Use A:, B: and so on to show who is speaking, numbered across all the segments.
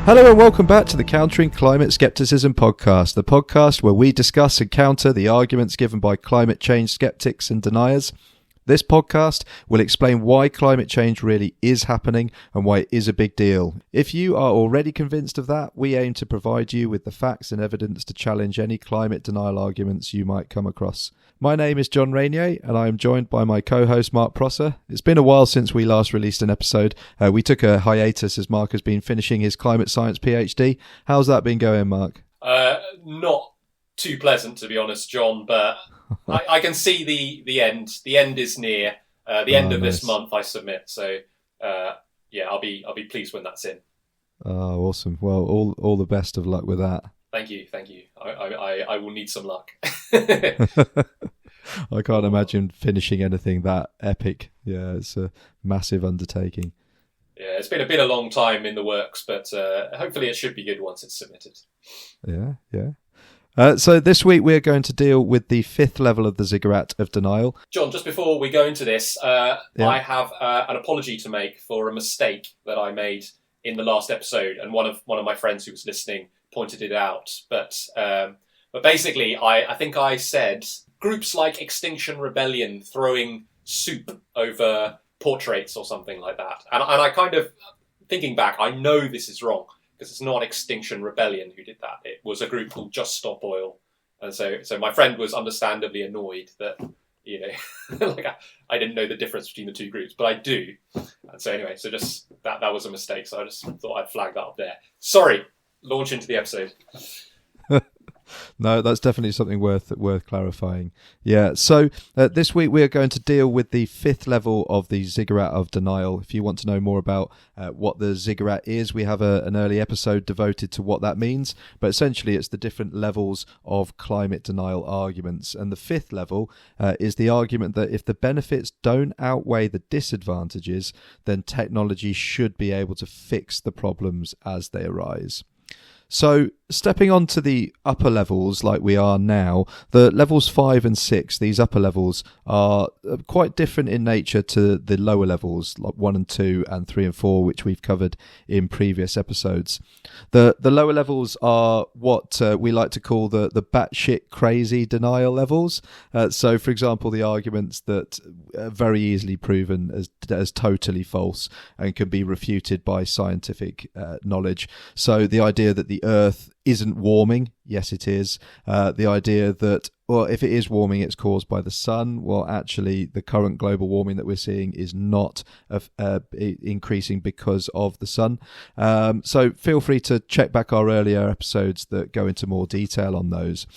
A: Hello and welcome back to the Countering Climate Skepticism podcast, the podcast where we discuss and counter the arguments given by climate change skeptics and deniers. This podcast will explain why climate change really is happening and why it is a big deal. If you are already convinced of that, we aim to provide you with the facts and evidence to challenge any climate denial arguments you might come across. My name is John Rainier and I am joined by my co-host Mark Prosser. It's been a while since we last released an episode. We took a hiatus as Mark has been finishing his climate science PhD. How's that been going, Mark?
B: Not too pleasant, to be honest, John, but I can see the end. The end is near. The end of this month, I submit. So, I'll be pleased when that's in.
A: Oh, awesome. Well, all the best of luck with that.
B: Thank you. I will need some luck.
A: I can't imagine finishing anything that epic. Yeah, it's a massive undertaking.
B: Yeah, it's been a long time in the works, but hopefully it should be good once it's submitted.
A: Yeah. So this week we're going to deal with the fifth level of the Ziggurat of denial.
B: John, just before we go into this, I have an apology to make for a mistake that I made in the last episode, and one of my friends who was listening pointed it out. But basically, I think I said groups like Extinction Rebellion throwing soup over portraits or something like that, and I kind of, thinking back, I know this is wrong. Because it's not Extinction Rebellion who did that. It was a group called Just Stop Oil. And so my friend was understandably annoyed that, I didn't know the difference between the two groups, but I do. And so anyway, just that was a mistake. So I just thought I'd flag that up there. Sorry, launch into the episode.
A: No, that's definitely something worth clarifying. Yeah, so this week we are going to deal with the fifth level of the Ziggurat of denial. If you want to know more about what the Ziggurat is, we have an early episode devoted to what that means. But essentially, it's the different levels of climate denial arguments. And the fifth level is the argument that if the benefits don't outweigh the disadvantages, then technology should be able to fix the problems as they arise. So stepping on to the upper levels like we are now, the levels 5 and 6, these upper levels are quite different in nature to the lower levels like 1 and 2 and 3 and 4, which we've covered in previous episodes. The lower levels are what we like to call the batshit crazy denial levels. So, for example, the arguments that are very easily proven as totally false and can be refuted by scientific knowledge. So the idea that the Earth isn't warming, yes it is. The idea that, well, if it is warming, it's caused by the sun. Well, actually, the current global warming that we're seeing is not increasing because of the sun. So feel free to check back our earlier episodes that go into more detail on those.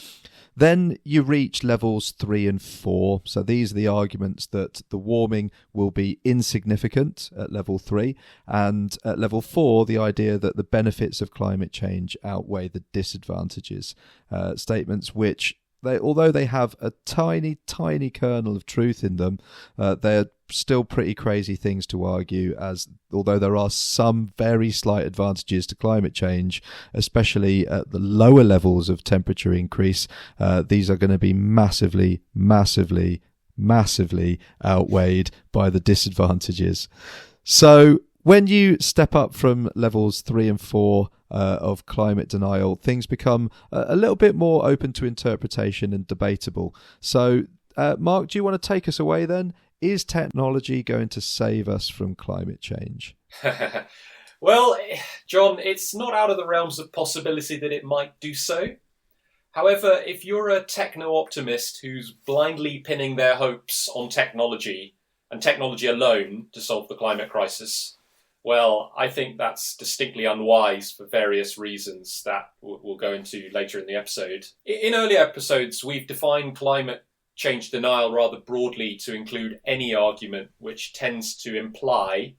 A: Then you reach levels 3 and 4. So these are the arguments that the warming will be insignificant at level 3. And at level 4, the idea that the benefits of climate change outweigh the disadvantages. Statements which, although they have a tiny kernel of truth in them, they're still pretty crazy things to argue, as although there are some very slight advantages to climate change, especially at the lower levels of temperature increase, these are going to be massively outweighed by the disadvantages. So when you step up from levels 3 and 4 of climate denial, things become a little bit more open to interpretation and debatable. So, Mark, do you want to take us away then? Is technology going to save us from climate change?
B: Well, John, it's not out of the realms of possibility that it might do so. However, if you're a techno-optimist who's blindly pinning their hopes on technology and technology alone to solve the climate crisis, well, I think that's distinctly unwise for various reasons that we'll go into later in the episode. In earlier episodes, we've defined climate change denial rather broadly to include any argument which tends to imply,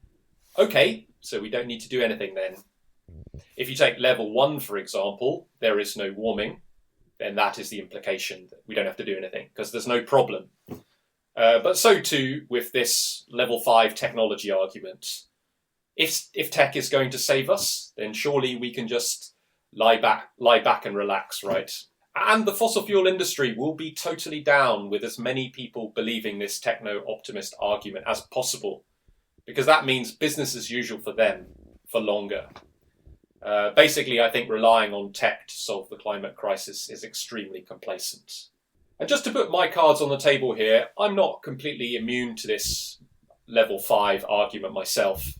B: okay, so we don't need to do anything then. If you take level 1, for example, there is no warming, then that is the implication that we don't have to do anything because there's no problem. But so too with this level 5 technology argument. If tech is going to save us, then surely we can just lie back and relax, right? And the fossil fuel industry will be totally down with as many people believing this techno-optimist argument as possible, because that means business as usual for them for longer. Basically, I think relying on tech to solve the climate crisis is extremely complacent. And just to put my cards on the table here, I'm not completely immune to this level 5 argument myself.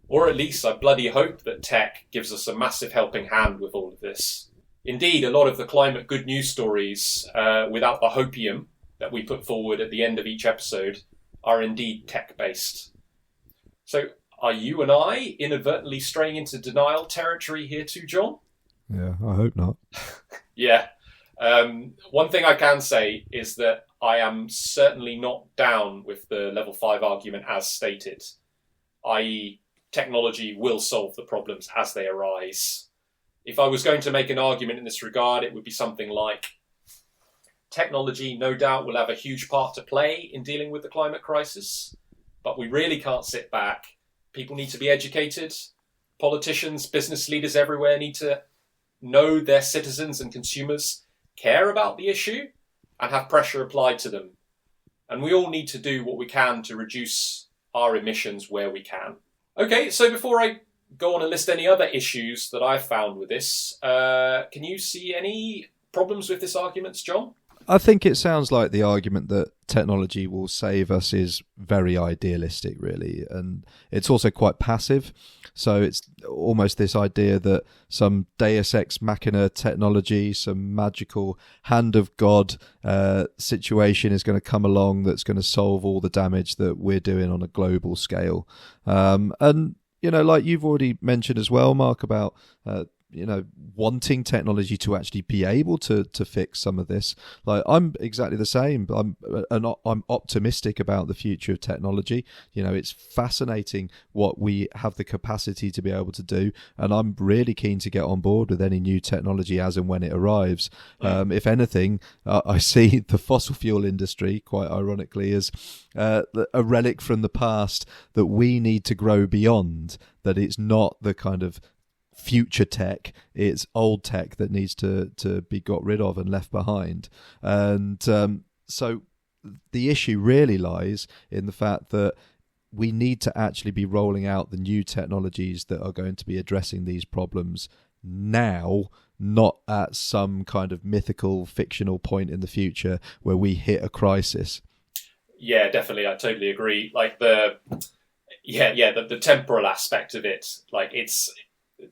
B: Or at least I bloody hope that tech gives us a massive helping hand with all of this. Indeed, a lot of the climate good news stories, without the hopium that we put forward at the end of each episode, are indeed tech-based. So are you and I inadvertently straying into denial territory here too, John?
A: Yeah, I hope not.
B: Yeah. One thing I can say is that I am certainly not down with the level 5 argument as stated, i.e. technology will solve the problems as they arise. If I was going to make an argument in this regard, it would be something like, technology no doubt will have a huge part to play in dealing with the climate crisis, but we really can't sit back. People need to be educated. Politicians, business leaders everywhere need to know their citizens and consumers care about the issue and have pressure applied to them. And we all need to do what we can to reduce our emissions where we can. Okay, so before I go on and list any other issues that I've found with this, can you see any problems with this argument, John?
A: I think it sounds like the argument that technology will save us is very idealistic, really, and it's also quite passive. So it's almost this idea that some deus ex machina technology, some magical hand of God situation is going to come along that's going to solve all the damage that we're doing on a global scale. And, you know, like you've already mentioned as well, Mark, about wanting technology to actually be able to fix some of this. Like, I'm exactly the same. I'm optimistic about the future of technology. You know, it's fascinating what we have the capacity to be able to do, and I'm really keen to get on board with any new technology as and when it arrives. If anything, I see the fossil fuel industry, quite ironically, as a relic from the past that we need to grow beyond. That it's not the kind of future tech, it's old tech that needs to be got rid of and left behind. And so the issue really lies in the fact that we need to actually be rolling out the new technologies that are going to be addressing these problems now, not at some kind of mythical, fictional point in the future where we hit a crisis.
B: Yeah, definitely. I totally agree. Like the temporal aspect of it, like it's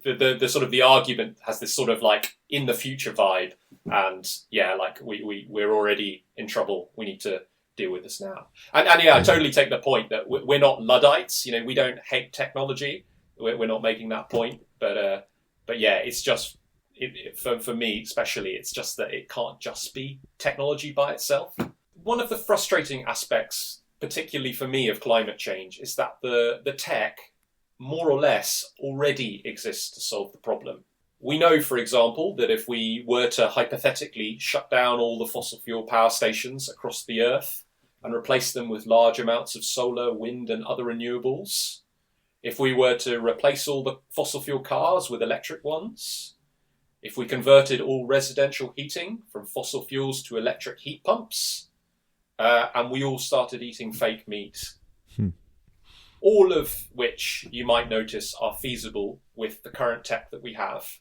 B: the sort of the argument has this sort of like in the future vibe, and yeah, like we're already in trouble. We need to deal with this now. And yeah, I totally take the point that we're not Luddites. You know, we don't hate technology. We're not making that point. But yeah, it's just for me especially, it's just that it can't just be technology by itself. One of the frustrating aspects, particularly for me, of climate change is that the tech more or less already exists to solve the problem. We know, for example, that if we were to hypothetically shut down all the fossil fuel power stations across the Earth and replace them with large amounts of solar, wind and other renewables, if we were to replace all the fossil fuel cars with electric ones, if we converted all residential heating from fossil fuels to electric heat pumps, and we all started eating fake meat, all of which you might notice are feasible with the current tech that we have,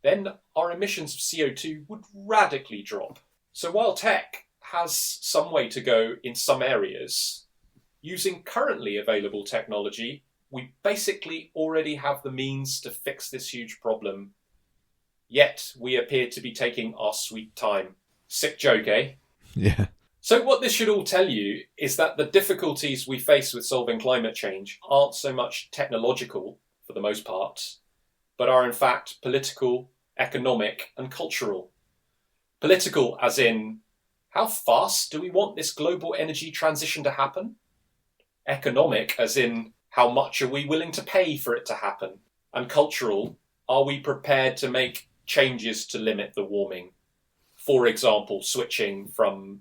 B: then our emissions of CO2 would radically drop. So while tech has some way to go in some areas, using currently available technology, we basically already have the means to fix this huge problem. Yet we appear to be taking our sweet time. Sick joke, eh?
A: Yeah.
B: So what this should all tell you is that the difficulties we face with solving climate change aren't so much technological, for the most part, but are in fact political, economic and cultural. Political as in, how fast do we want this global energy transition to happen? Economic as in, how much are we willing to pay for it to happen? And cultural, are we prepared to make changes to limit the warming? For example, switching from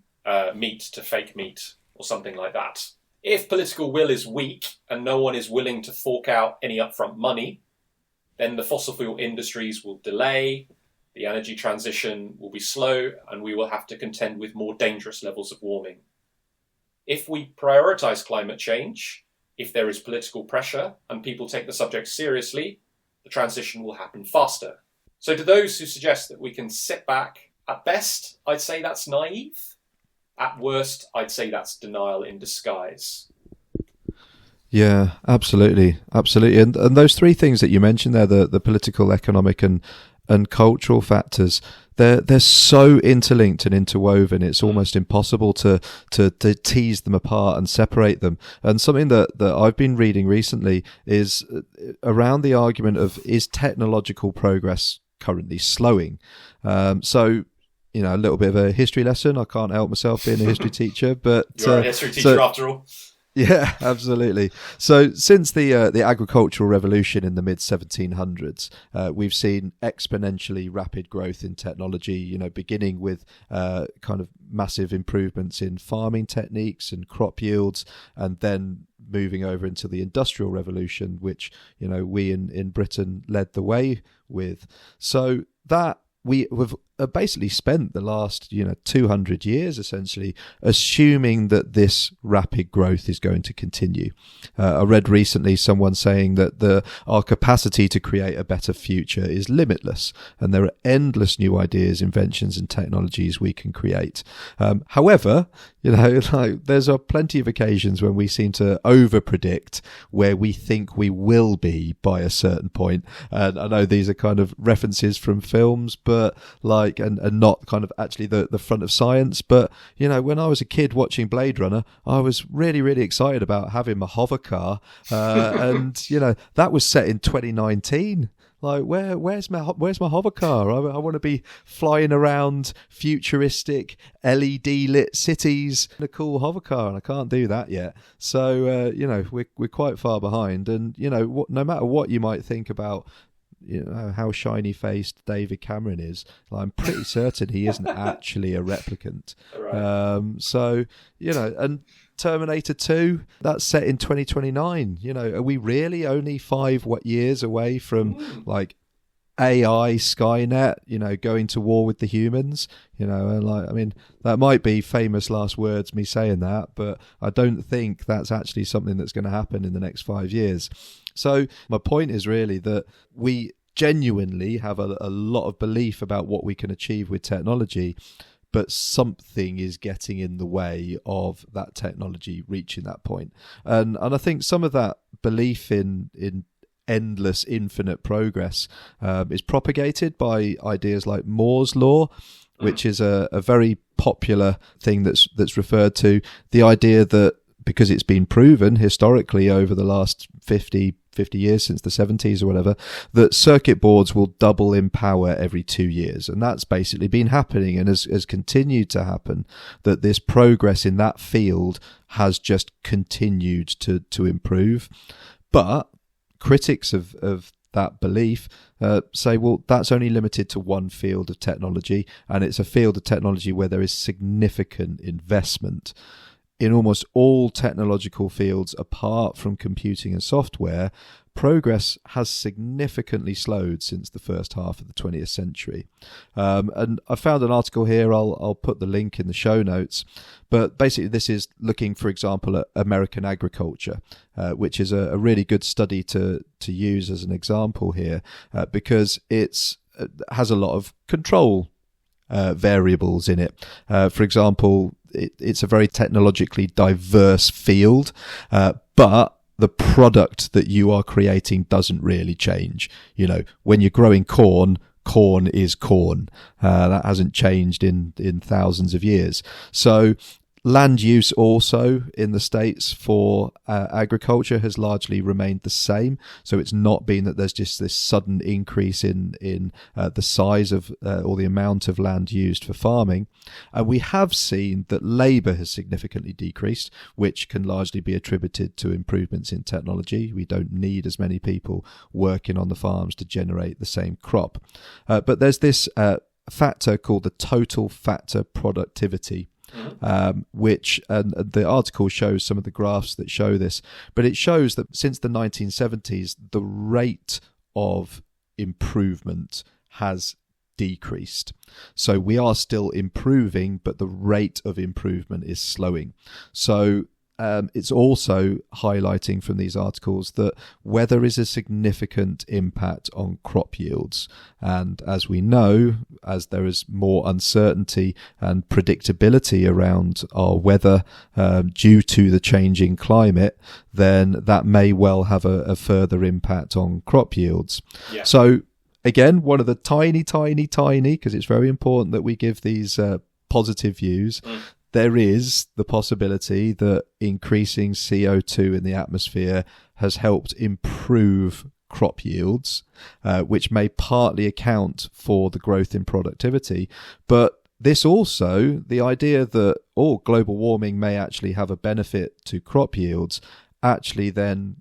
B: meat to fake meat or something like that. If political will is weak and no one is willing to fork out any upfront money, then the fossil fuel industries will delay, the energy transition will be slow, and we will have to contend with more dangerous levels of warming. If we prioritise climate change, if there is political pressure and people take the subject seriously, the transition will happen faster. So to those who suggest that we can sit back, at best, I'd say that's naive. At worst, I'd say that's denial in disguise.
A: Yeah, absolutely. And those three things that you mentioned there, the political, economic and cultural factors, they're so interlinked and interwoven. It's almost impossible to tease them apart and separate them. And something that I've been reading recently is around the argument of, is technological progress currently slowing? So, you know, a little bit of a history lesson. I can't help myself being a history teacher, but
B: you're a history teacher after all.
A: Yeah, absolutely. So since the agricultural revolution in the mid-1700s, we've seen exponentially rapid growth in technology, you know, beginning with kind of massive improvements in farming techniques and crop yields, and then moving over into the Industrial Revolution, which, you know, we in Britain led the way with. So that we've basically spent the last 200 years essentially assuming that this rapid growth is going to continue. I read recently someone saying that our capacity to create a better future is limitless, and there are endless new ideas, inventions and technologies we can create. However, there's plenty of occasions when we seem to over-predict where we think we will be by a certain point. And I know these are kind of references from films, but and not kind of actually the front of science. But, when I was a kid watching Blade Runner, I was really, really excited about having my hover car. And, that was set in 2019. Like, where's my hover car? I want to be flying around futuristic LED lit cities in a cool hover car, and I can't do that yet. So we're quite far behind. And no matter what you might think about how shiny faced David Cameron is, I'm pretty certain he isn't actually a replicant. Right. And Terminator 2, that's set in 2029. Are we really only 5 years away from like AI Skynet, going to war with the humans? That might be famous last words, me saying that, but I don't think that's actually something that's going to happen in the next 5 years. So my point is really that we genuinely have a lot of belief about what we can achieve with technology, but something is getting in the way of that technology reaching that point. And I think some of that belief in endless, infinite progress is propagated by ideas like Moore's law, which is a very popular thing that's referred to. The idea that because it's been proven historically over the last 50 years, since the 70s or whatever, that circuit boards will double in power every 2 years. And that's basically been happening and has continued to happen, that this progress in that field has just continued to improve. But critics of that belief say, well, that's only limited to one field of technology, and it's a field of technology where there is significant investment. In almost all technological fields, apart from computing and software, progress has significantly slowed since the first half of the 20th century. And I found an article here, I'll put the link in the show notes, but basically this is looking, for example, at American agriculture, which is a really good study to use as an example here, because it has a lot of control variables in it. For example, it's a very technologically diverse field, but the product that you are creating doesn't really change. When you're growing corn is corn. That hasn't changed in thousands of years. So land use also in the States for agriculture has largely remained the same. So it's not been that there's just this sudden increase in the size of or the amount of land used for farming. And we have seen that labour has significantly decreased, which can largely be attributed to improvements in technology. We don't need as many people working on the farms to generate the same crop. But there's this factor called the total factor productivity, which, and the article shows some of the graphs that show this, but it shows that since the 1970s, the rate of improvement has decreased. So we are still improving, but the rate of improvement is slowing. So it's also highlighting from these articles that weather is a significant impact on crop yields. And as we know, as there is more uncertainty and predictability around our weather due to the changing climate, then that may well have a further impact on crop yields.
B: Yeah.
A: So again, one of the tiny, because it's very important that we give these positive views, there is the possibility that increasing CO2 in the atmosphere has helped improve crop yields, which may partly account for the growth in productivity. But this also, the idea that global warming may actually have a benefit to crop yields, actually then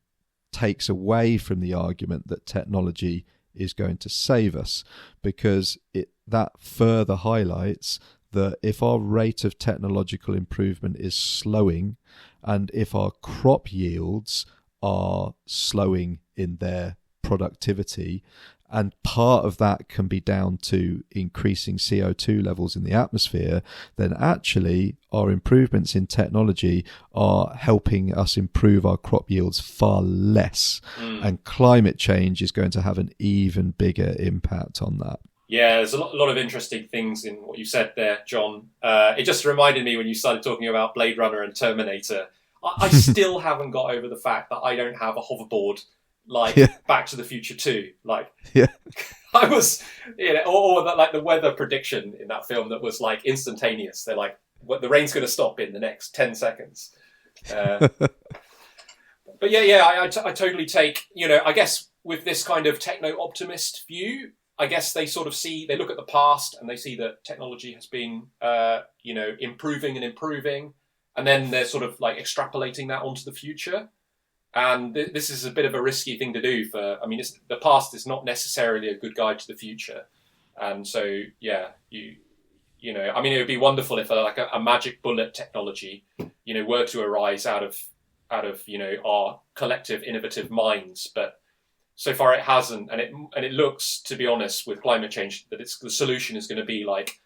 A: takes away from the argument that technology is going to save us, because that further highlights that if our rate of technological improvement is slowing, and if our crop yields are slowing in their productivity, and part of that can be down to increasing CO2 levels in the atmosphere, then actually our improvements in technology are helping us improve our crop yields far less. And climate change is going to have an even bigger impact on that.
B: Yeah, there's a lot of interesting things in what you said there, John. It just reminded me when you started talking about Blade Runner and Terminator. I still haven't got over the fact that I don't have a hoverboard like Back to the Future 2. Like, I was, or that, like the weather prediction in that film that was like instantaneous. They're like, the rain's going to stop in the next 10 seconds. But I totally take, I guess with this kind of techno-optimist view, I guess they sort of they look at the past and they see that technology has been, improving, and then they're sort of like extrapolating that onto the future. And this is a bit of a risky thing to do the past is not necessarily a good guide to the future. And so, it would be wonderful if a magic bullet technology, were to arise out of our collective innovative minds, but so far it hasn't, and it looks, to be honest, with climate change, that the solution is going to be like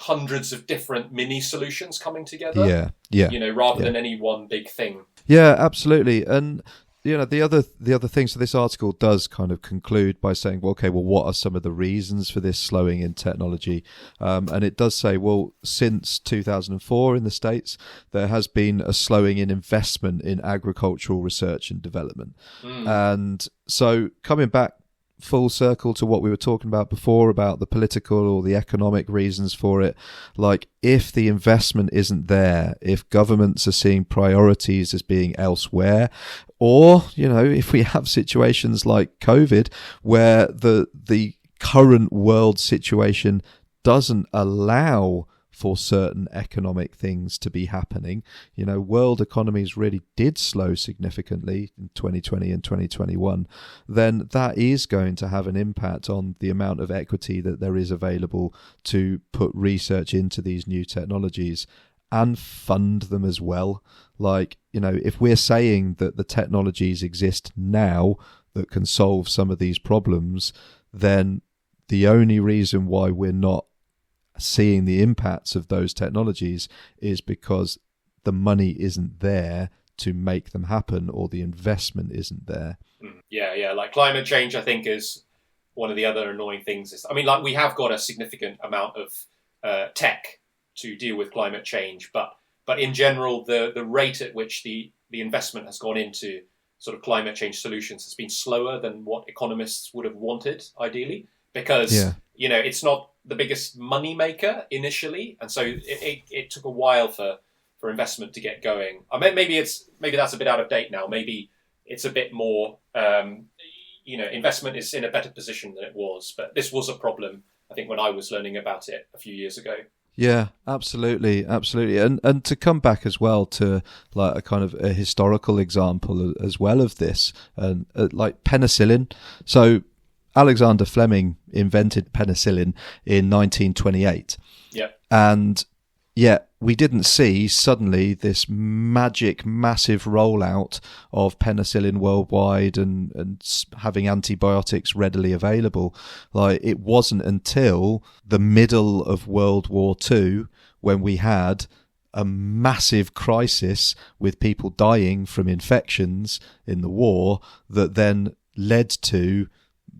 B: hundreds of different mini solutions coming together. Rather than any one big thing.
A: Yeah, absolutely. And the other thing, so this article does kind of conclude by saying, well, what are some of the reasons for this slowing in technology? And it does say, well, since 2004 in the States, there has been a slowing in investment in agricultural research and development. And so coming back full circle to what we were talking about before about the political or the economic reasons for it, like if the investment isn't there, if governments are seeing priorities as being elsewhere, or if we have situations like COVID where the current world situation doesn't allow for certain economic things to be happening. World economies really did slow significantly in 2020 and 2021, then that is going to have an impact on the amount of equity that there is available to put research into these new technologies and fund them as well. Like, if we're saying that the technologies exist now that can solve some of these problems, then the only reason why we're not seeing the impacts of those technologies is because the money isn't there to make them happen, or the investment isn't there. Like climate change, I think, is one of the other annoying things. We have got a significant amount of tech to deal with climate change, but in general, the rate at which the investment has gone into sort of climate change solutions has been slower than what economists would have wanted, ideally, because it's not the biggest money maker initially, and so it took a while for investment to get going. Maybe that's a bit out of date now. Maybe it's a bit more, investment is in a better position than it was. But this was a problem, I think, when I was learning about it a few years ago. Yeah, absolutely. And to come back as well to like a kind of a historical example as well of this, and like penicillin. So Alexander Fleming invented penicillin in 1928. Yeah. And yet we didn't see suddenly this massive rollout of penicillin worldwide and having antibiotics readily available. Like, it wasn't until the middle of World War II when we had a massive crisis with people dying from infections in the war that then led to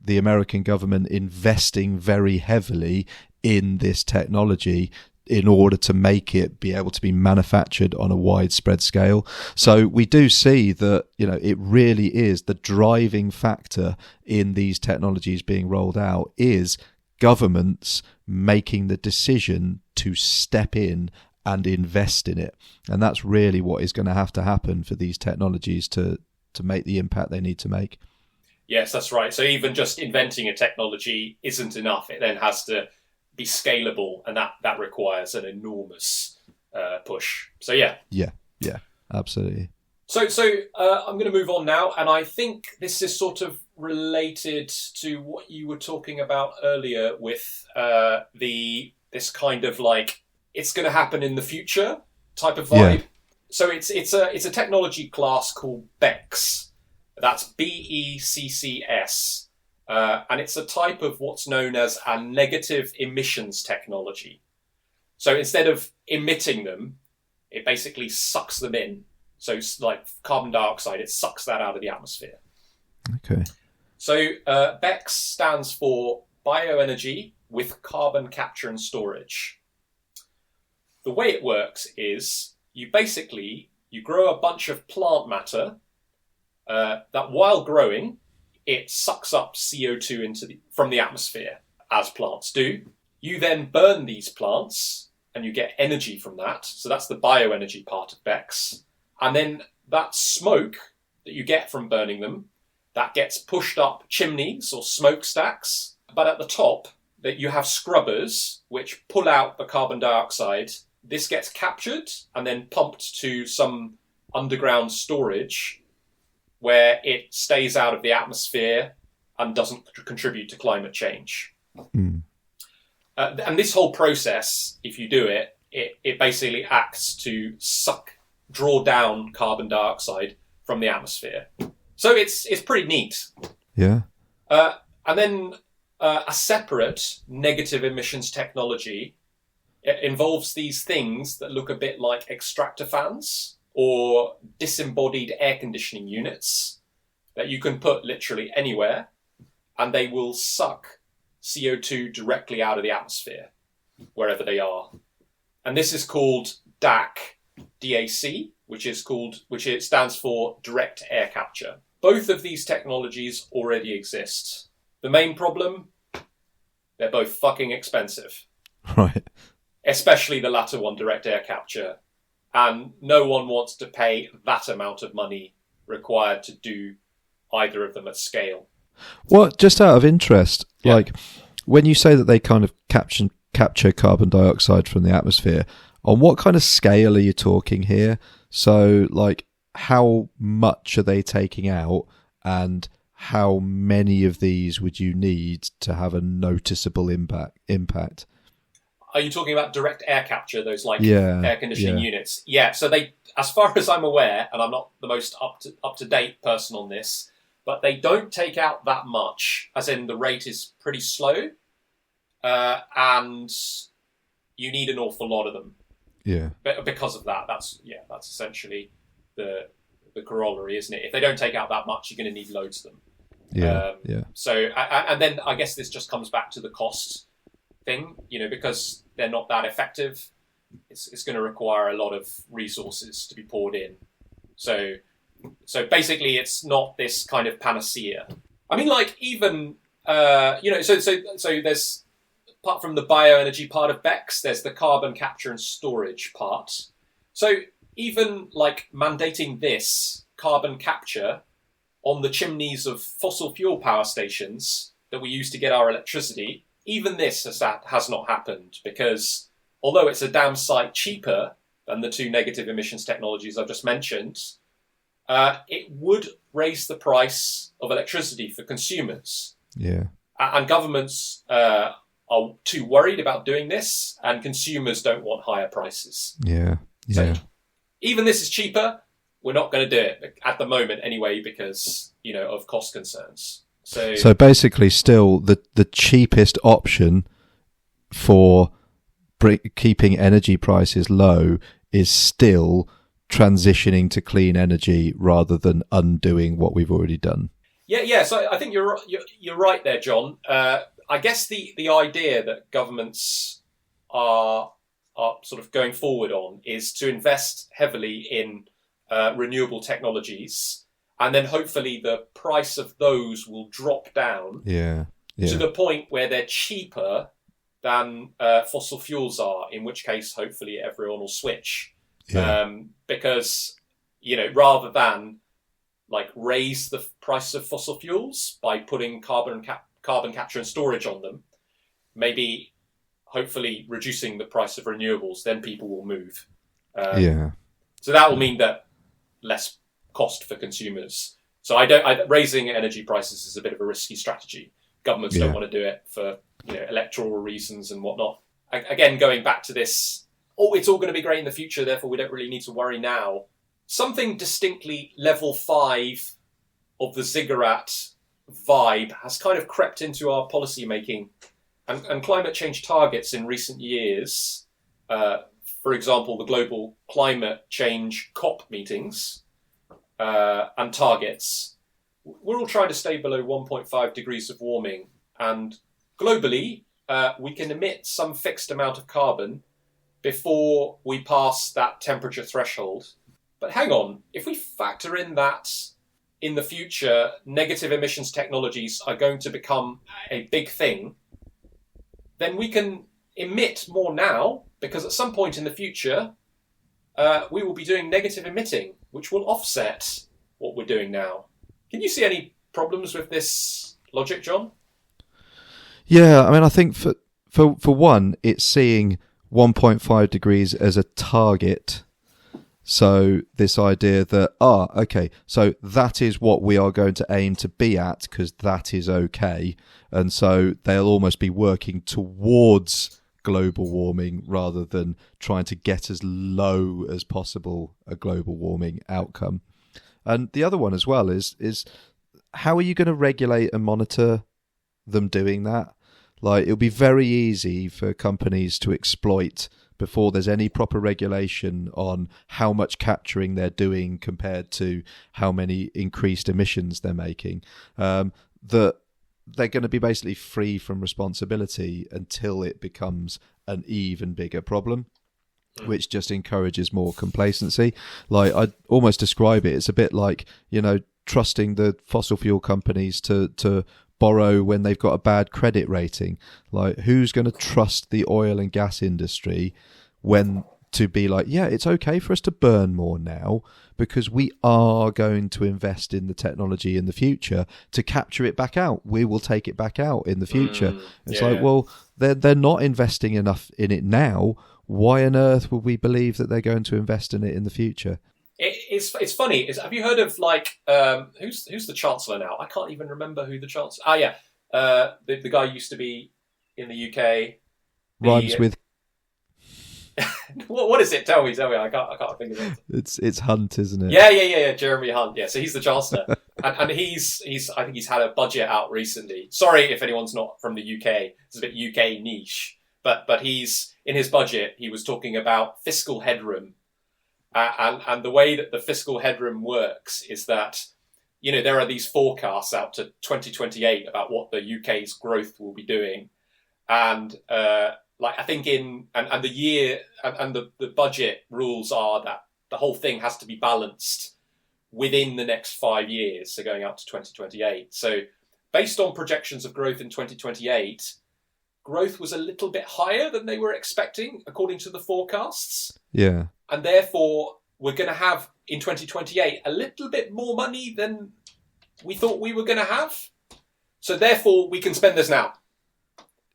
A: the American government investing very heavily in this technology in order to make it be able to be manufactured on a widespread scale. So we do see that, it really is the driving factor in these technologies being rolled out is governments making the decision to step in and invest in it. And that's really what is going to have to happen for these technologies to make the impact they need to make.
B: Yes, that's right. So even just inventing a technology isn't enough. It then has to be scalable, and that requires an enormous push. So yeah,
A: absolutely.
B: So I'm going to move on now, and I think this is sort of related to what you were talking about earlier with this kind of like it's going to happen in the future type of vibe. Yeah. So it's a technology class called BECCS. That's BECCS. And it's a type of what's known as a negative emissions technology. So instead of emitting them, it basically sucks them in. So it's like carbon dioxide, it sucks that out of the atmosphere.
A: Okay.
B: So BECCS stands for bioenergy with carbon capture and storage. The way it works is you grow a bunch of plant matter that while growing, it sucks up CO2 from the atmosphere, as plants do. You then burn these plants and you get energy from that. So that's the bioenergy part of BECCS. And then that smoke that you get from burning them, that gets pushed up chimneys or smokestacks. But at the top, that you have scrubbers which pull out the carbon dioxide. This gets captured and then pumped to some underground storage where it stays out of the atmosphere and doesn't contribute to climate change.
A: Mm.
B: And this whole process, if you do it, it basically acts to draw down carbon dioxide from the atmosphere. So it's pretty neat.
A: Yeah.
B: And then a separate negative emissions technology involves these things that look a bit like extractor fans or disembodied air conditioning units that you can put literally anywhere, and they will suck CO2 directly out of the atmosphere, wherever they are. And this is called DAC, which it stands for direct air capture. Both of these technologies already exist. The main problem, they're both fucking expensive.
A: Right.
B: Especially the latter one, direct air capture. And no one wants to pay that amount of money required to do either of them at scale.
A: Well, just out of interest, like when you say that they kind of capture carbon dioxide from the atmosphere, on what kind of scale are you talking here? So, like, how much are they taking out, and how many of these would you need to have a noticeable impact?
B: Are you talking about direct air capture, those air conditioning units? Yeah, so they, as far as I'm aware, and I'm not the most up to date person on this, but they don't take out that much, as in the rate is pretty slow, and you need an awful lot of them.
A: Yeah.
B: But because of that, that's essentially the corollary, isn't it? If they don't take out that much, you're going to need loads of them.
A: Yeah.
B: So, and then I guess this just comes back to the cost thing, because they're not that effective. It's going to require a lot of resources to be poured in. So basically, it's not this kind of panacea. I mean, like even so there's, apart from the bioenergy part of BECCS, there's the carbon capture and storage part. So even like mandating this carbon capture on the chimneys of fossil fuel power stations that we use to get our electricity, even this has not happened, because although it's a damn sight cheaper than the two negative emissions technologies I've just mentioned, it would raise the price of electricity for consumers.
A: Yeah.
B: And governments are too worried about doing this, and consumers don't want higher prices.
A: Yeah.
B: So even this is cheaper, we're not going to do it at the moment anyway, because, of cost concerns. So
A: basically still the cheapest option for keeping energy prices low is still transitioning to clean energy rather than undoing what we've already done.
B: Yeah. So I think you're right there, John. I guess the idea that governments are sort of going forward on is to invest heavily in renewable technologies, and then hopefully the price of those will drop down to the point where they're cheaper than fossil fuels are, in which case hopefully everyone will switch. Because, rather than like raise the price of fossil fuels by putting carbon capture and storage on them, maybe hopefully reducing the price of renewables, then people will move. So that will mean that less cost for consumers. So raising energy prices is a bit of a risky strategy. Governments don't want to do it for electoral reasons and whatnot. Again, going back to this, it's all going to be great in the future, therefore we don't really need to worry now. Something distinctly level 5 of the Ziggurat vibe has kind of crept into our policy making and climate change targets in recent years. For example, the global climate change COP meetings and targets. We're all trying to stay below 1.5 degrees of warming, and globally we can emit some fixed amount of carbon before we pass that temperature threshold. But hang on, if we factor in that in the future negative emissions technologies are going to become a big thing, then we can emit more now, because at some point in the future we will be doing negative emitting, which will offset what we're doing now. Can you see any problems with this logic, John?
A: Yeah, I mean, I think for one, it's seeing 1.5 degrees as a target. So this idea that, okay, so that is what we are going to aim to be at because that is okay. And so they'll almost be working towards global warming rather than trying to get as low as possible a global warming outcome. And the other one as well is how are you going to regulate and monitor them doing that? Like, it'll be very easy for companies to exploit before there's any proper regulation on how much capturing they're doing compared to how many increased emissions they're making, that they're going to be basically free from responsibility until it becomes an even bigger problem, which just encourages more complacency. Like, I'd almost describe it, it's a bit like, trusting the fossil fuel companies to borrow when they've got a bad credit rating. Like, who's going to trust the oil and gas industry when to be like, yeah, it's okay for us to burn more now because we are going to invest in the technology in the future to capture it back out. We will take it back out in the future. It's like, well, they're not investing enough in it now. Why on earth would we believe that they're going to invest in it in the future?
B: It's funny. Have you heard of who's the Chancellor now? I can't even remember who the Chancellor. The guy used to be in the UK.
A: Rhymes with.
B: What is it? Tell me. I can't think of it.
A: It's Hunt, isn't it?
B: Yeah. Jeremy Hunt. Yeah. So he's the Chancellor, and he's I think he's had a budget out recently. Sorry if anyone's not from the UK. It's a bit UK niche, but he's in his budget. He was talking about fiscal headroom. And the way that the fiscal headroom works is that, there are these forecasts out to 2028 about what the UK's growth will be doing. And I think the year and the budget rules are that the whole thing has to be balanced within the next 5 years, so going out to 2028. So based on projections of growth in 2028, growth was a little bit higher than they were expecting, according to the forecasts.
A: Yeah.
B: And therefore, we're going to have, in 2028, a little bit more money than we thought we were going to have. So therefore, we can spend this now.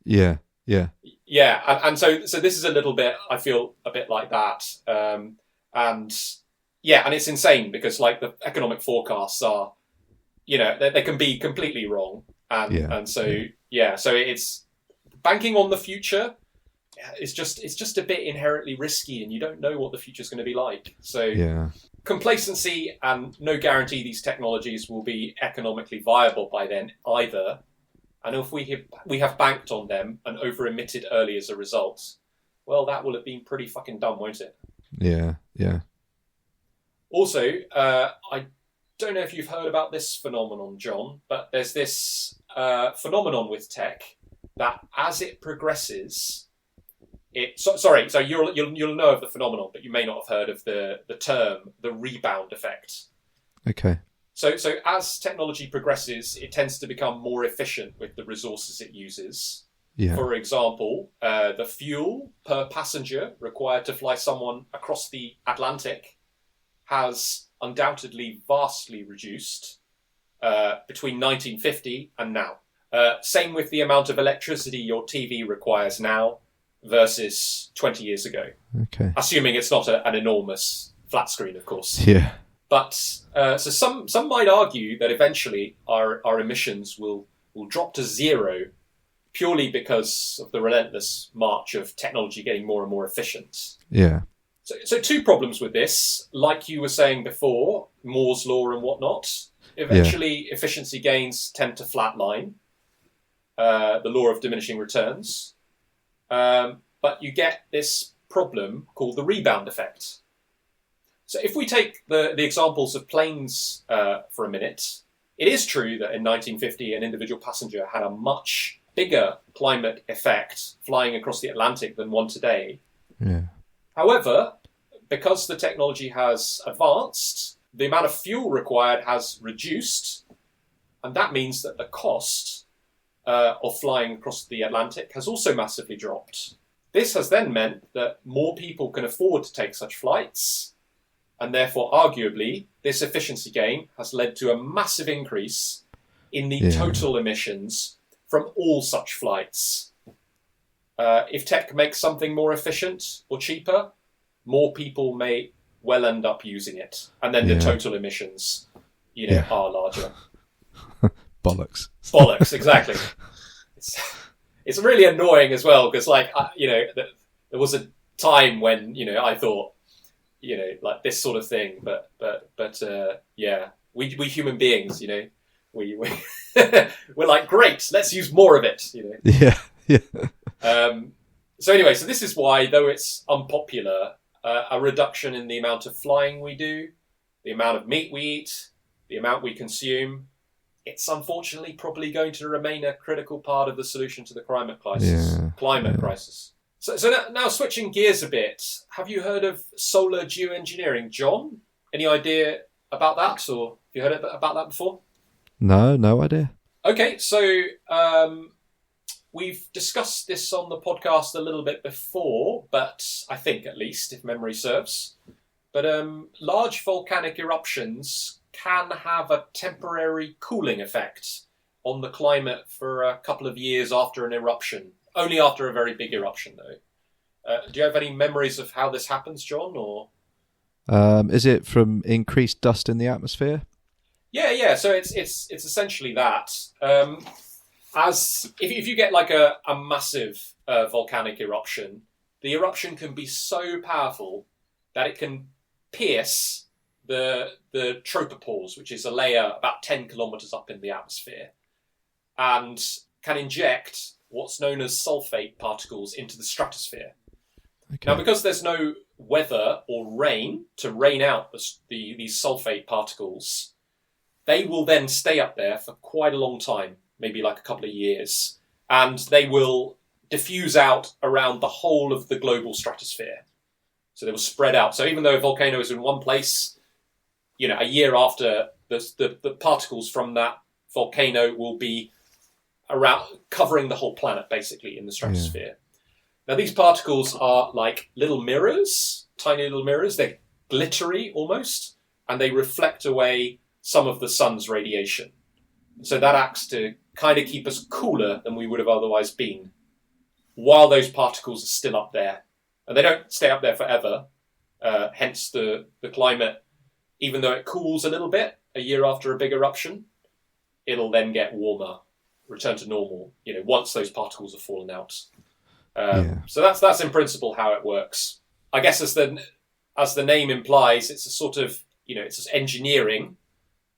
A: Yeah.
B: And so this is a little bit, I feel, a bit like that. And it's insane because, the economic forecasts are, they can be completely wrong. So it's banking on the future. It's just a bit inherently risky, and you don't know what the future is going to be like. So complacency and no guarantee these technologies will be economically viable by then either. And if we have banked on them and over-emitted early as a result, well, that will have been pretty fucking dumb, won't it?
A: Yeah, yeah.
B: Also, I don't know if you've heard about this phenomenon, John, but there's this phenomenon with tech that as it progresses, so you'll know of the phenomenon, but you may not have heard of the term, the rebound effect.
A: Okay.
B: So as technology progresses, it tends to become more efficient with the resources it uses.
A: Yeah.
B: For example, the fuel per passenger required to fly someone across the Atlantic has undoubtedly vastly reduced between 1950 and now. Same with the amount of electricity your TV requires now versus 20 years ago.
A: Okay.
B: Assuming it's not an enormous flat screen, of course.
A: Yeah.
B: But so some might argue that eventually our emissions will drop to zero purely because of the relentless march of technology getting more and more efficient.
A: Yeah.
B: So two problems with this, like you were saying before, Moore's law and whatnot. Eventually, efficiency gains tend to flatline, the law of diminishing returns. But you get this problem called the rebound effect. So if we take the examples of planes for a minute, it is true that in 1950 an individual passenger had a much bigger climate effect flying across the Atlantic than one today.
A: Yeah.
B: However, because the technology has advanced, the amount of fuel required has reduced, and that means that the cost of flying across the Atlantic has also massively dropped. This has then meant that more people can afford to take such flights, and therefore, arguably, this efficiency gain has led to a massive increase in the total emissions from all such flights. If tech makes something more efficient or cheaper, more people may well end up using it. And then the total emissions, are larger.
A: Bollocks.
B: Bollocks, exactly. It's really annoying as well, because, there was a time when, I thought, like this sort of thing, but we human beings, we're like, great, let's use more of it,
A: Yeah.
B: So anyway, so this is why, though it's unpopular, a reduction in the amount of flying we do, the amount of meat we eat, the amount we consume, it's unfortunately probably going to remain a critical part of the solution to the climate crisis. Crisis. So now switching gears a bit, have you heard of solar geoengineering, John? Any idea about that, or have you heard about that before?
A: No idea.
B: Okay, so we've discussed this on the podcast a little bit before, but I think at least, if memory serves. But large volcanic eruptions can have a temporary cooling effect on the climate for a couple of years after an eruption. Only after a very big eruption, though. Do you have any memories of how this happens, John? Or
A: is it from increased dust in the atmosphere?
B: Yeah. So it's essentially that. If you get like a massive volcanic eruption, the eruption can be so powerful that it can pierce the tropopause, which is a layer about 10 kilometers up in the atmosphere, and can inject what's known as sulfate particles into the stratosphere. Okay. Now, because there's no weather or rain to rain out these sulfate particles, they will then stay up there for quite a long time, maybe like a couple of years, and they will diffuse out around the whole of the global stratosphere. So they will spread out. So even though a volcano is in one place, a year after, the particles from that volcano will be around, covering the whole planet, basically, in the stratosphere. Yeah. Now, these particles are like little mirrors, tiny little mirrors. They're glittery, almost, and they reflect away some of the sun's radiation. So that acts to kind of keep us cooler than we would have otherwise been, while those particles are still up there. And they don't stay up there forever, hence the climate, even though it cools a little bit a year after a big eruption, it'll then get warmer, return to normal, once those particles have fallen out. So that's in principle how it works. I guess as the name implies, it's a sort of, it's engineering.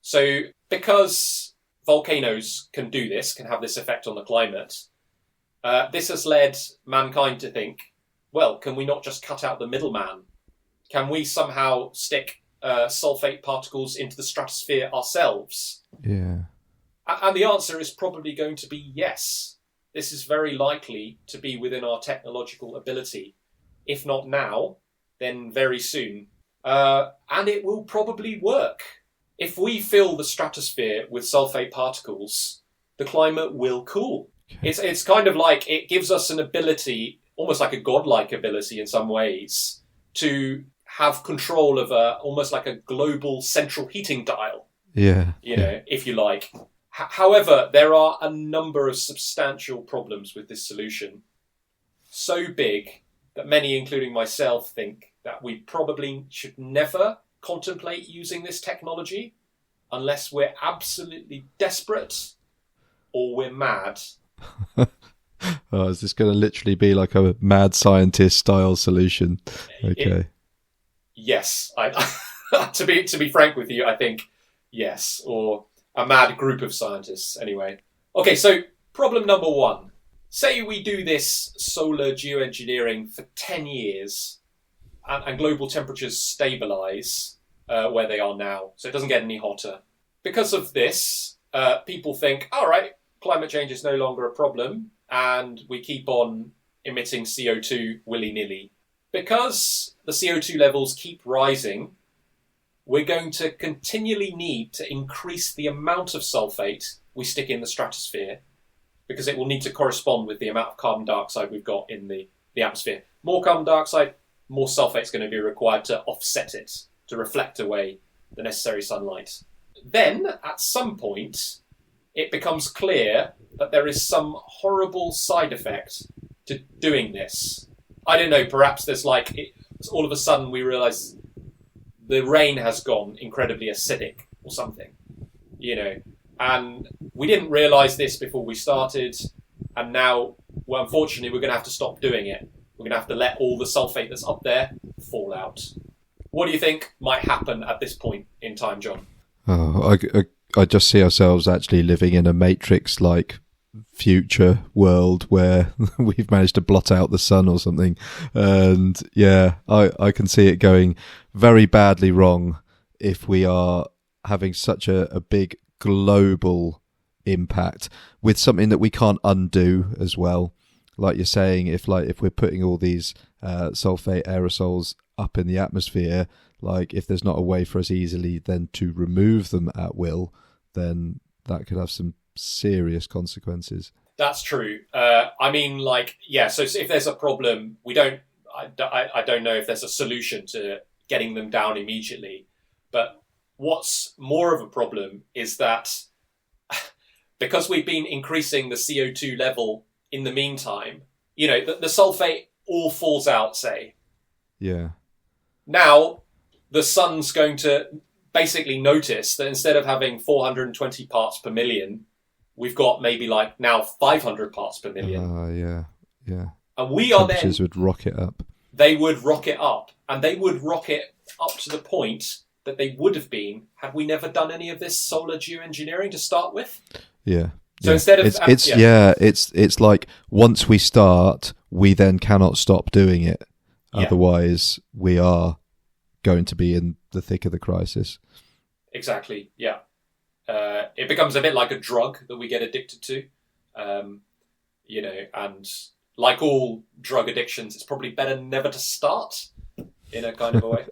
B: So because volcanoes can do this, can have this effect on the climate, this has led mankind to think, well, can we not just cut out the middleman? Can we somehow stick sulfate particles into the stratosphere ourselves?
A: Yeah.
B: And the answer is probably going to be yes. This is very likely to be within our technological ability. If not now, then very soon. And it will probably work. If we fill the stratosphere with sulfate particles, the climate will cool. Okay. It's kind of like it gives us an ability, almost like a godlike ability in some ways, to have control of almost like a global central heating dial.
A: Yeah.
B: You know, if you like. However, there are a number of substantial problems with this solution. So big that many, including myself, think that we probably should never contemplate using this technology unless we're absolutely desperate or we're mad.
A: Oh, is this going to literally be like a mad scientist style solution? Okay.
B: Yes. To be frank with you, I think yes, or a mad group of scientists anyway. Okay, so problem number one. Say we do this solar geoengineering for 10 years and global temperatures stabilise where they are now, so it doesn't get any hotter. Because of this, people think, all right, climate change is no longer a problem, and we keep on emitting CO2 willy-nilly. Because the CO2 levels keep rising, we're going to continually need to increase the amount of sulfate we stick in the stratosphere, because it will need to correspond with the amount of carbon dioxide we've got in the atmosphere. More carbon dioxide, more sulfate is going to be required to offset it, to reflect away the necessary sunlight. Then, at some point, it becomes clear that there is some horrible side effect to doing this. I don't know, perhaps there's all of a sudden we realise the rain has gone incredibly acidic or something, you know. And we didn't realise this before we started, and now, well, unfortunately, we're going to have to stop doing it. We're going to have to let all the sulfate that's up there fall out. What do you think might happen at this point in time, John?
A: Oh, I just see ourselves actually living in a Matrix-like future world where we've managed to blot out the sun or something. And yeah, I can see it going very badly wrong if we are having such a big global impact with something that we can't undo as well. Like you're saying, if we're putting all these sulfate aerosols up in the atmosphere, like if there's not a way for us easily then to remove them at will, then that could have some serious consequences.
B: That's true. I mean, so if there's a problem, I don't know if there's a solution to getting them down immediately. But what's more of a problem is that because we've been increasing the CO2 level in the meantime, you know, the sulfate all falls out, say.
A: Yeah.
B: Now, the sun's going to basically notice that instead of having 420 parts per million, we've got maybe now 500 parts per million.
A: Yeah.
B: And we are then...
A: Temperatures would rocket up.
B: They would rocket up. And they would rocket up to the point that they would have been had we never done any of this solar geoengineering to start with.
A: Yeah.
B: So instead of...
A: It's like once we start, we then cannot stop doing it. Otherwise, we are going to be in the thick of the crisis.
B: Exactly, yeah. It becomes a bit like a drug that we get addicted to. You know, and like all drug addictions, it's probably better never to start in a kind of a way.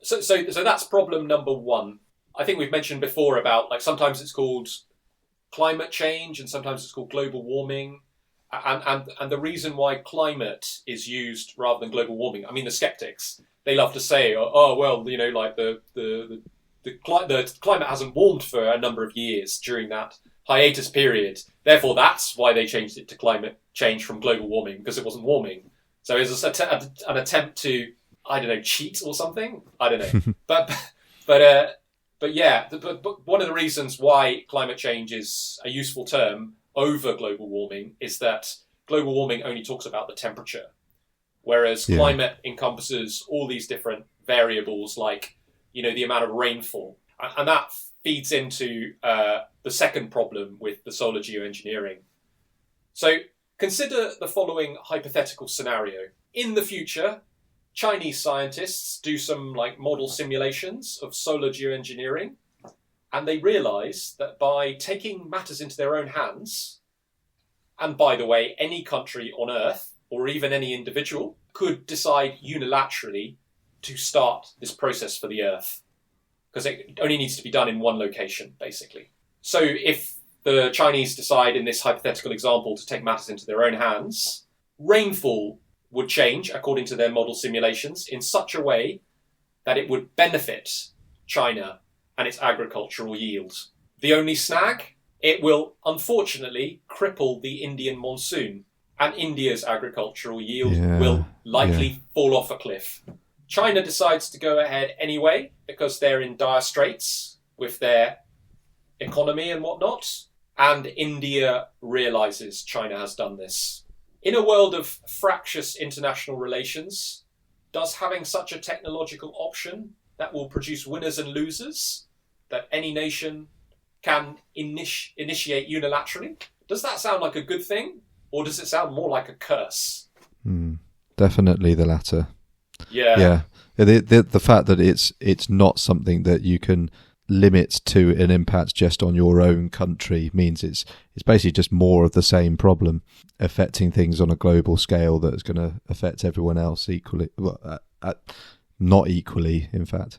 B: So that's problem number one. I think we've mentioned before about sometimes it's called climate change and sometimes it's called global warming. And the reason why climate is used rather than global warming, I mean, the skeptics, they love to say, oh well, you know, the climate hasn't warmed for a number of years during that hiatus period. Therefore, that's why they changed it to climate change from global warming, because it wasn't warming. So it's an attempt to, I don't know, cheat or something. I don't know. but one of the reasons why climate change is a useful term over global warming is that global warming only talks about the temperature, whereas climate encompasses all these different variables like, you know, the amount of rainfall. And that feeds into the second problem with the solar geoengineering. So consider the following hypothetical scenario. in the future, Chinese scientists do some model simulations of solar geoengineering, and they realise that by taking matters into their own hands, and by the way, any country on Earth, or even any individual, could decide unilaterally to start this process for the Earth. Because it only needs to be done in one location, basically. So if the Chinese decide, in this hypothetical example, to take matters into their own hands, rainfall would change, according to their model simulations, in such a way that it would benefit China and its agricultural yield. The only snag? It will, unfortunately, cripple the Indian monsoon, and India's agricultural yield will likely fall off a cliff. China decides to go ahead anyway, because they're in dire straits with their economy and whatnot, and India realises China has done this. In a world of fractious international relations, does having such a technological option that will produce winners and losers, that any nation can initiate unilaterally, does that sound like a good thing? Or does it sound more like a curse?
A: Definitely the latter.
B: Yeah.
A: The fact that it's not something that you can limit to an impact just on your own country means it's basically just more of the same problem affecting things on a global scale that's going to affect everyone else equally. Well, not equally, in fact.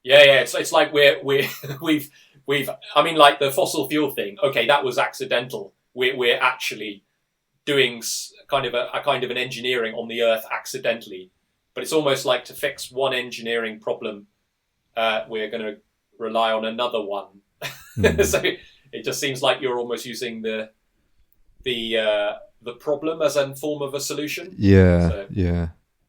B: Yeah. It's like we've. I mean, like the fossil fuel thing. Okay, that was accidental. We're actually doing kind of an engineering on the Earth accidentally. But it's almost like to fix one engineering problem, we're going to rely on another one. So it just seems like you're almost using the problem as a form of a solution.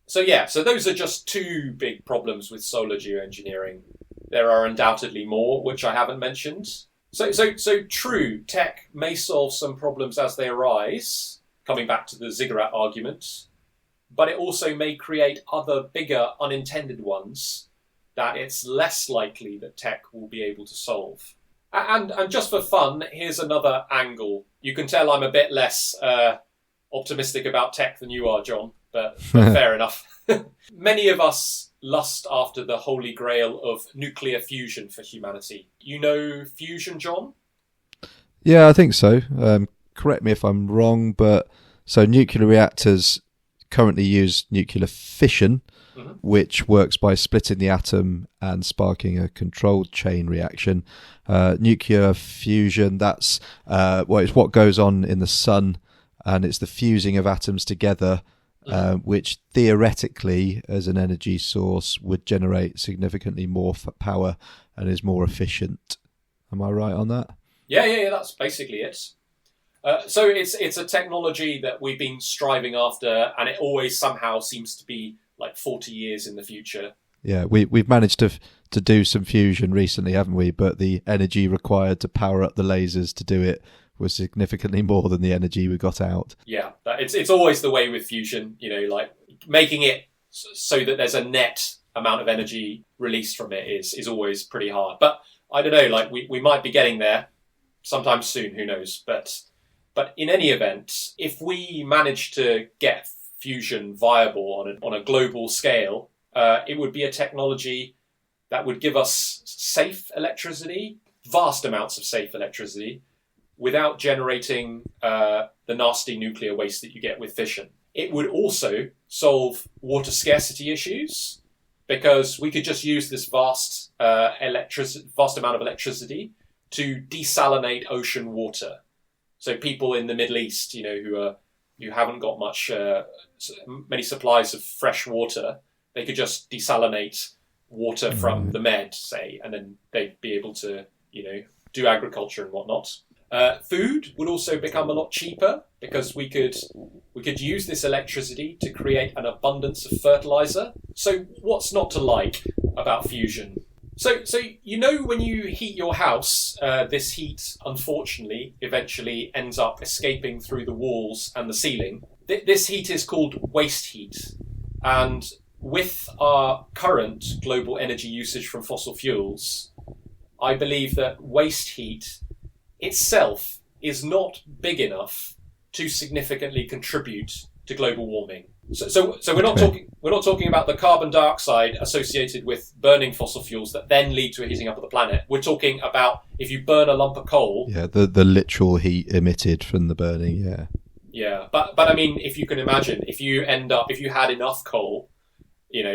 B: So those are just two big problems with solar geoengineering. There are undoubtedly more, which I haven't mentioned. So true, tech may solve some problems as they arise, coming back to the Ziggurat argument, but it also may create other bigger unintended ones that it's less likely that tech will be able to solve. And just for fun, here's another angle. You can tell I'm a bit less optimistic about tech than you are, John, but fair enough. Many of us lust after the holy grail of nuclear fusion for humanity. You know fusion, John?
A: Yeah, I think so. Correct me if I'm wrong, but so nuclear reactors currently use nuclear fission, which works by splitting the atom and sparking a controlled chain reaction. Nuclear fusion, that's it's what goes on in the sun, and it's the fusing of atoms together, which theoretically, as an energy source, would generate significantly more power and is more efficient. Am I right on that?
B: Yeah, that's basically it. So it's a technology that we've been striving after, and it always somehow seems to be like 40 years in the future.
A: Yeah, we've managed to do some fusion recently, haven't we? But the energy required to power up the lasers to do it was significantly more than the energy we got out. Yeah,
B: it's always the way with fusion, like making it so that there's a net amount of energy released from it is always pretty hard. But I don't know, we might be getting there sometime soon, who knows? But in any event, if we manage to get fusion viable on a global scale, it would be a technology that would give us safe electricity, vast amounts of safe electricity, without generating the nasty nuclear waste that you get with fission. It would also solve water scarcity issues, because we could just use this vast amount of electricity to desalinate ocean water. So people in the Middle East, who haven't got many supplies of fresh water, they could just desalinate water from the Med, say, and then they'd be able to, do agriculture and whatnot. Food would also become a lot cheaper, because we could use this electricity to create an abundance of fertilizer. So what's not to like about fusion? So when you heat your house, this heat, unfortunately, eventually ends up escaping through the walls and the ceiling. This heat is called waste heat. And with our current global energy usage from fossil fuels, I believe that waste heat itself is not big enough to significantly contribute to global warming. So we're not talking about the carbon dioxide associated with burning fossil fuels that then lead to a heating up of the planet. We're talking about if you burn a lump of coal.
A: Yeah, the literal heat emitted from the burning. Yeah.
B: Yeah, but I mean, if you can imagine, if you had enough coal,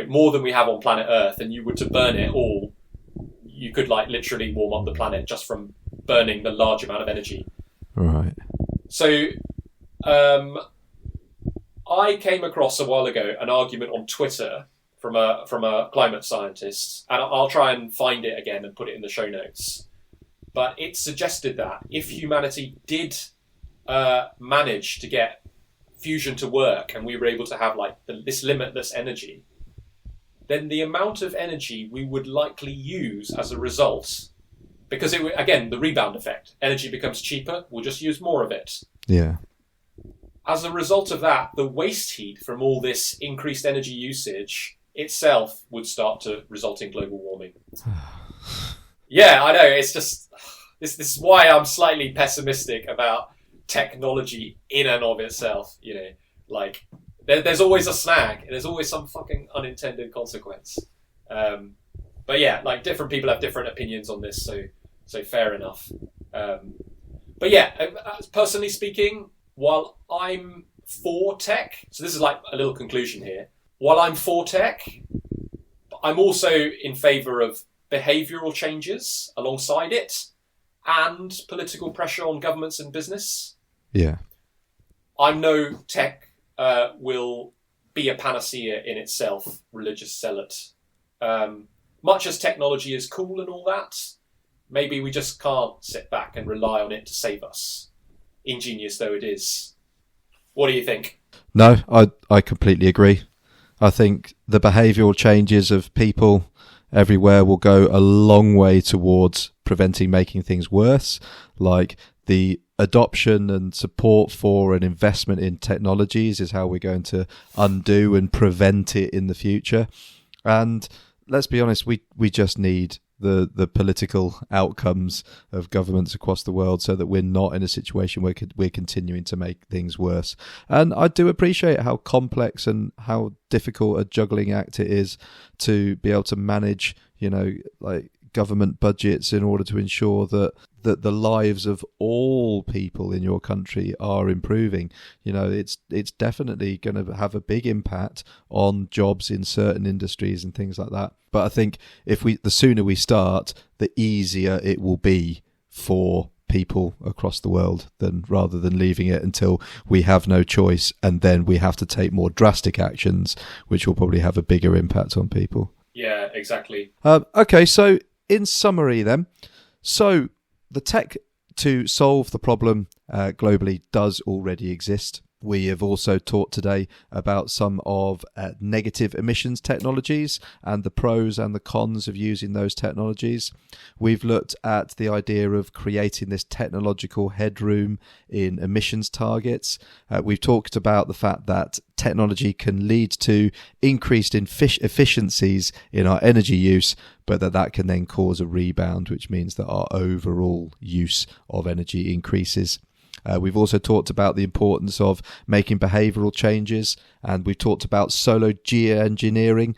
B: more than we have on planet Earth, and you were to burn it all, you could literally warm up the planet just from burning the large amount of energy.
A: Right.
B: So, I came across a while ago an argument on Twitter from a climate scientist, and I'll try and find it again and put it in the show notes. But it suggested that if humanity did manage to get fusion to work, and we were able to have this limitless energy, then the amount of energy we would likely use as a result, because again, the rebound effect, energy becomes cheaper, we'll just use more of it.
A: Yeah.
B: As a result of that, the waste heat from all this increased energy usage itself would start to result in global warming. Yeah, I know. It's just this is why I'm slightly pessimistic about technology in and of itself. There's always a snag. There's always some fucking unintended consequence. But yeah, different people have different opinions on this, so fair enough. But yeah, personally speaking, while I'm for tech, so this is a little conclusion here. While I'm for tech, I'm also in favour of behavioural changes alongside it and political pressure on governments and business.
A: Yeah.
B: I know tech will be a panacea in itself, religious zealot. Much as technology is cool and all that, maybe we just can't sit back and rely on it to save us, ingenious though it is. What do you think?
A: No, I completely agree. I think the behavioural changes of people everywhere will go a long way towards preventing making things worse, like the adoption and support for an investment in technologies is how we're going to undo and prevent it in the future. And let's be honest, we just need the political outcomes of governments across the world so that we're not in a situation where we're continuing to make things worse. And I do appreciate how complex and how difficult a juggling act it is to be able to manage, government budgets in order to ensure that the lives of all people in your country are improving. It's definitely going to have a big impact on jobs in certain industries and things like that. But I think the sooner we start, the easier it will be for people across the world rather than leaving it until we have no choice and then we have to take more drastic actions, which will probably have a bigger impact on people.
B: Yeah, exactly.
A: Okay, so in summary then, the tech to solve the problem globally does already exist. We have also talked today about some of negative emissions technologies and the pros and the cons of using those technologies. We've looked at the idea of creating this technological headroom in emissions targets. We've talked about the fact that technology can lead to increased efficiencies in our energy use, but that can then cause a rebound, which means that our overall use of energy increases. We've also talked about the importance of making behavioural changes, and we've talked about solo geoengineering,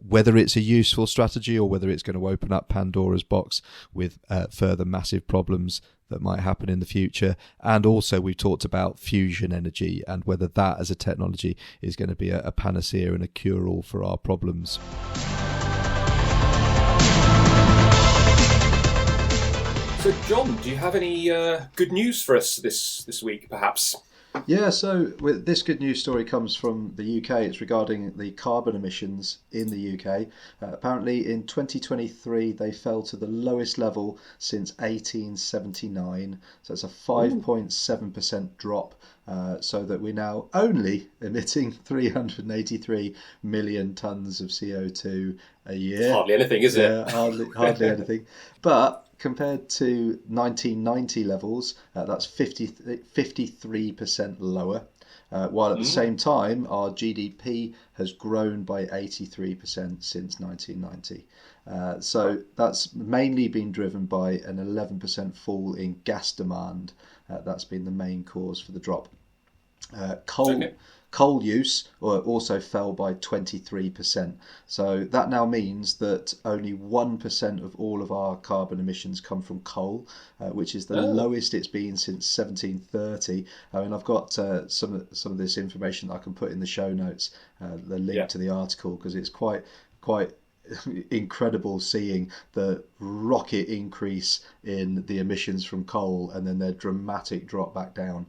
A: whether it's a useful strategy or whether it's going to open up Pandora's box with further massive problems that might happen in the future. And also we've talked about fusion energy and whether that as a technology is going to be a panacea and a cure-all for our problems.
B: So, John, do you have any good news for us this week, perhaps?
A: Yeah, so this good news story comes from the UK. It's regarding the carbon emissions in the UK. Apparently in 2023 they fell to the lowest level since 1879. So it's a 5.7% drop, so that we're now only emitting 383 million tonnes of CO2 a year.
B: Hardly anything, is it?
A: Yeah, hardly anything. But compared to 1990 levels, that's 53% lower, while at the same time our GDP has grown by 83% since 1990. So that's mainly been driven by an 11% fall in gas demand. That's been the main cause for the drop. Coal use also fell by 23%. So that now means that only 1% of all of our carbon emissions come from coal, which is the lowest it's been since 1730. I mean, I've got some of this information that I can put in the show notes, the link to the article, because it's quite incredible seeing the rocket increase in the emissions from coal and then their dramatic drop back down.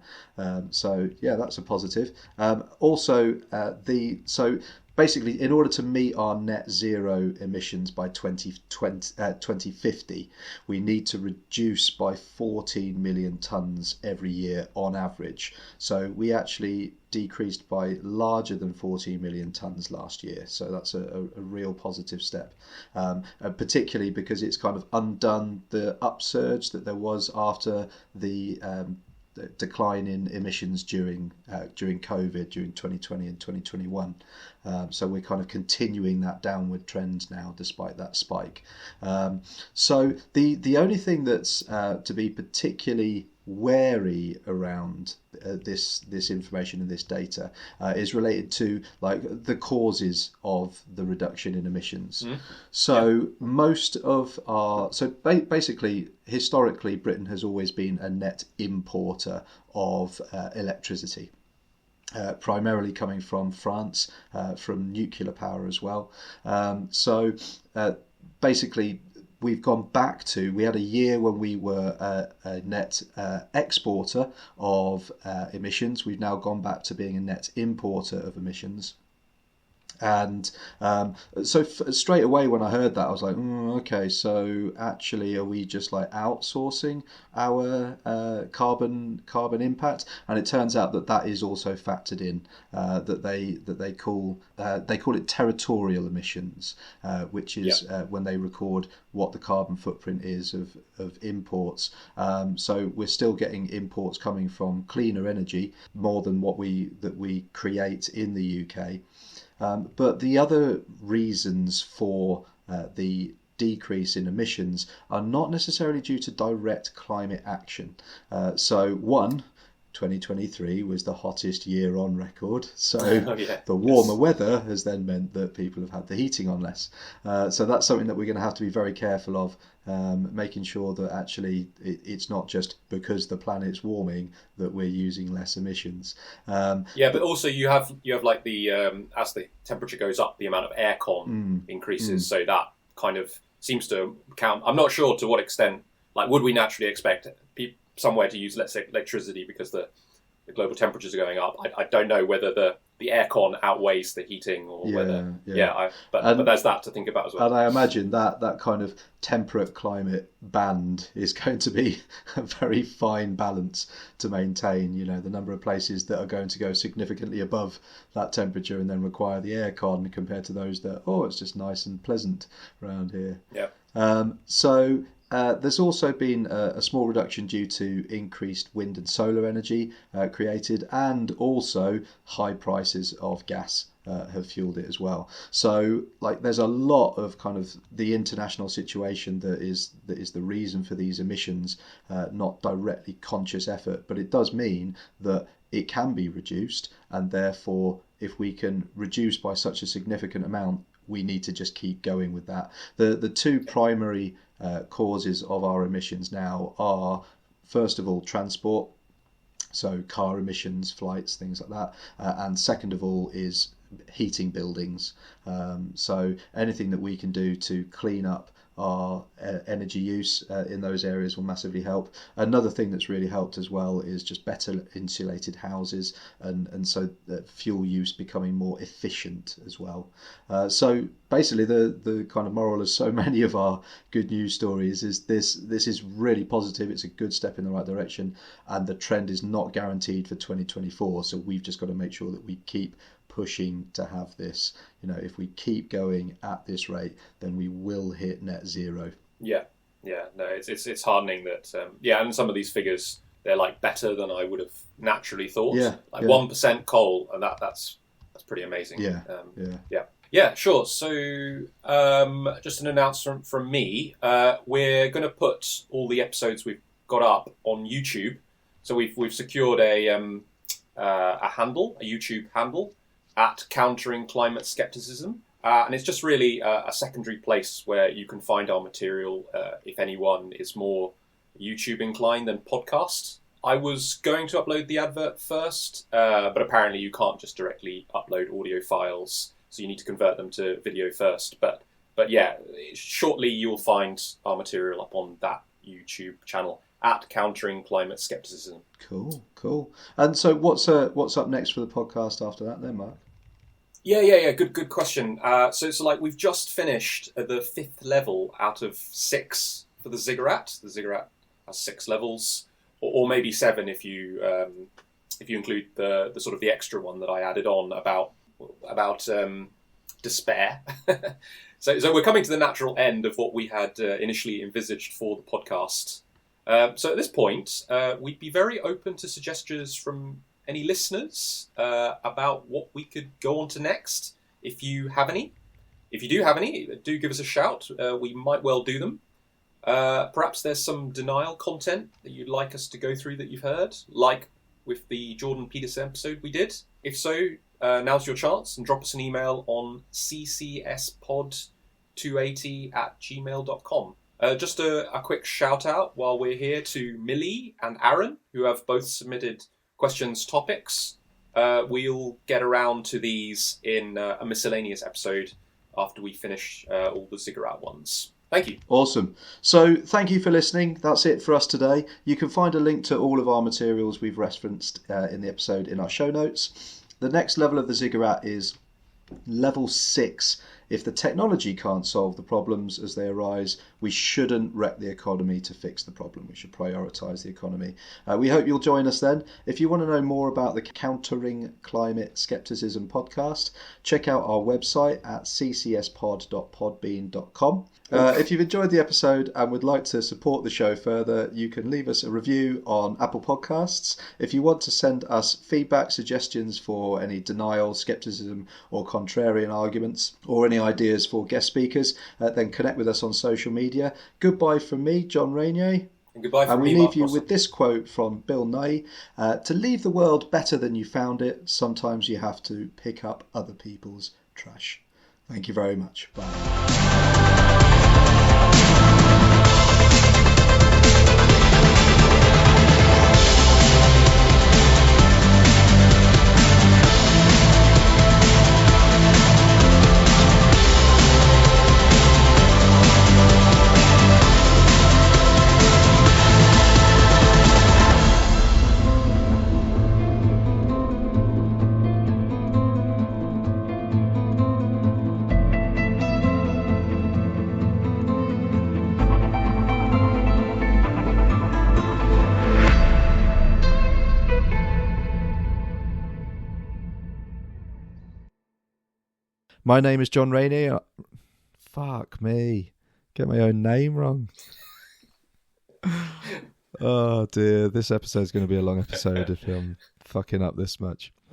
A: So yeah, that's a positive. So basically, in order to meet our net zero emissions by 2050, we need to reduce by 14 million tonnes every year on average. So we actually decreased by larger than 14 million tonnes last year. So that's a real positive step, particularly because it's kind of undone the upsurge that there was after the decline in emissions during COVID, during 2020 and 2021. So we're kind of continuing that downward trend now, despite that spike. So the only thing that's to be particularly wary around this information and this data is related to like the causes of the reduction in emissions. So most of basically historically Britain has always been a net importer of electricity. Primarily coming from France, from nuclear power as well. Basically, we've gone back to, we had a year when we were a net exporter of emissions. We've now gone back to being a net importer of emissions. And straight away when I heard that, I was like, okay, so actually are we just like outsourcing our carbon impact? And it turns out that is also factored in, that they call it territorial emissions, which is when they record what the carbon footprint is of imports. So we're still getting imports coming from cleaner energy more than what we create in the UK. But the other reasons for the decrease in emissions are not necessarily due to direct climate action. So 2023 was the hottest year on record. So the warmer weather has then meant that people have had the heating on less. So that's something that we're going to have to be very careful of, making sure that actually it's not just because the planet's warming that we're using less emissions.
B: But also you have like the as the temperature goes up, the amount of aircon increases. So that kind of seems to count. I'm not sure to what extent. Like, would we naturally expect somewhere to use, let's say, electricity because the global temperatures are going up? I don't know whether the aircon outweighs the heating or whether but there's that to think about as well.
A: And I imagine that kind of temperate climate band is going to be a very fine balance to maintain. You know, the number of places that are going to go significantly above that temperature and then require the aircon compared to those that it's just nice and pleasant around here. There's also been a small reduction due to increased wind and solar energy created, and also high prices of gas have fueled it as well. So like there's a lot of kind of the international situation that is the reason for these emissions, not directly conscious effort, but it does mean that it can be reduced, and therefore if we can reduce by such a significant amount, we need to just keep going with that. The two primary causes of our emissions now are, first of all, transport, so car emissions, flights, things like that, and second of all is heating buildings. So anything that we can do to clean up our energy use in those areas will massively help. Another thing that's really helped as well is just better insulated houses, and so fuel use becoming more efficient as well. So basically the kind of moral of so many of our good news stories is this is really positive. It's a good step in the right direction, and the trend is not guaranteed for 2024. So we've just got to make sure that we keep pushing to have this. You know, if we keep going at this rate, then we will hit net zero. No, it's heartening that and some of these figures, they're like better than I would have naturally thought. 1% coal, and that's pretty amazing. Sure. So just an announcement from me, we're going to put all the episodes we've got up on YouTube. So we've secured a
B: a YouTube handle, at Countering Climate Skepticism. And it's just really a secondary place where you can find our material if anyone is more YouTube inclined than podcast. I was going to upload the advert first, but apparently you can't just directly upload audio files, so you need to convert them to video first. But yeah, shortly you'll find our material up on that YouTube channel at Countering Climate Skepticism.
A: Cool. And so what's up next for the podcast after that then, Mark?
B: Yeah. Good question. So like we've just finished the 5th level out of 6 for the Ziggurat. The Ziggurat has 6 levels, or maybe 7 if you include the sort of the extra one that I added on about despair. So we're coming to the natural end of what we had initially envisaged for the podcast. So at this point, we'd be very open to suggestions from any listeners about what we could go on to next, if you have any. If you do have any, do give us a shout. We might well do them. Perhaps there's some denial content that you'd like us to go through that you've heard, like with the Jordan Peterson episode we did. If so, now's your chance, and drop us an email on ccspod280@gmail.com. Just a quick shout out while we're here to Millie and Aaron, who have both submitted questions topics. We'll get around to these in a miscellaneous episode after we finish all the Ziggurat ones. Thank you.
A: Awesome. So thank you for listening. That's it for us today. You can find a link to all of our materials we've referenced in the episode in our show notes. The next level of the Ziggurat is level 6. If the technology can't solve the problems as they arise, we shouldn't wreck the economy to fix the problem. We should prioritise the economy. We hope you'll join us then. If you want to know more about the Countering Climate Skepticism podcast, check out our website at ccspod.podbean.com. If you've enjoyed the episode and would like to support the show further, you can leave us a review on Apple Podcasts. If you want to send us feedback, suggestions for any denial, skepticism or contrarian arguments, or any ideas for guest speakers, then connect with us on social media. Goodbye from me, John Rainier.
B: And goodbye from me,
A: we leave
B: Mark
A: you
B: Rossum.
A: with this quote from Bill Nye. To leave the world better than you found it, sometimes you have to pick up other people's trash. Thank you very much. Bye. My name is John Rainier. Fuck me. Get my own name wrong. Oh dear. This episode's going to be a long episode if I'm fucking up this much.